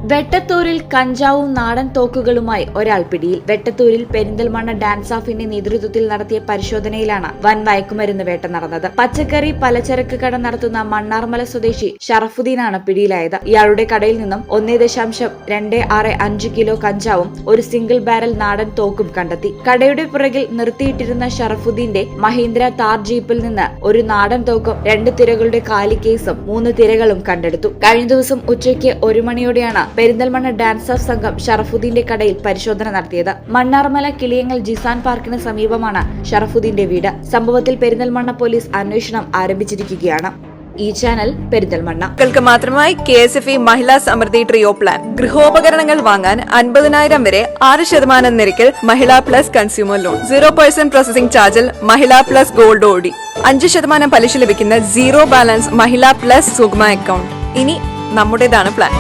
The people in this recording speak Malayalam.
വെട്ടത്തൂരിൽ കഞ്ചാവും നാടൻ തോക്കുകളുമായി ഒരാൾ പിടിയിൽ. വെട്ടത്തൂരിൽ പെരിന്തൽമണ്ണ ഡാൻസ് ഓഫിന്റെ നേതൃത്വത്തിൽ നടത്തിയ പരിശോധനയിലാണ് വൻ മയക്കുമരുന്ന് വേട്ട നടന്നത്. പച്ചക്കറി പലചരക്ക് കട നടത്തുന്ന മണ്ണാർമല സ്വദേശി ഷറഫുദ്ദീനാണ് പിടിയിലായത്. ഇയാളുടെ കടയിൽ നിന്നും 1.265 കിലോ കഞ്ചാവും ഒരു സിംഗിൾ ബാരൽ നാടൻ തോക്കും കണ്ടെത്തി. കടയുടെ പുറകിൽ നിർത്തിയിട്ടിരുന്ന ഷറഫുദ്ദീന്റെ മഹീന്ദ്ര താർ ജീപ്പിൽ നിന്ന് ഒരു നാടൻ തോക്കും 2 തിരകളുടെ കാലി കേസും 3 തിരകളും കണ്ടെടുത്തു. കഴിഞ്ഞ ദിവസം ഉച്ചയ്ക്ക് 1 മണിയോടെയാണ് പെരിന്തൽമണ്ണ ഡാൻസ് ഓഫ് സംഘം ഷറഫുദ്ദീന്റെ കടയിൽ പരിശോധന നടത്തിയത്. മണ്ണാർമല കിളിയങ്ങൽ ജിസാൻ പാർക്കിന് സമീപമാണ് ഷറഫുദ്ദീന്റെ വീട്. സംഭവത്തിൽ പെരിന്തൽമണ്ണ പോലീസ് അന്വേഷണം ആരംഭിച്ചിരിക്കുകയാണ്. ഈ ചാനൽ പെരിന്തൽമണ്ണ മാത്രമായി KSFE മഹിളാ സമൃദ്ധി ട്രിയോ പ്ലാൻ. ഗൃഹോപകരണങ്ങൾ വാങ്ങാൻ 50,000 വരെ 6% നിരക്കിൽ മഹിളാ പ്ലസ് കൺസ്യൂമർ ലോൺ, 0% പ്രോസസിംഗ് ചാർജിൽ മഹിളാ പ്ലസ് ഗോൾഡ് ഓടി, 5% പലിശ ലഭിക്കുന്ന 0 ബാലൻസ് മഹിളാ പ്ലസ് സുഗമ അക്കൗണ്ട്. ഇനി നമ്മുടേതാണ് പ്ലാൻ.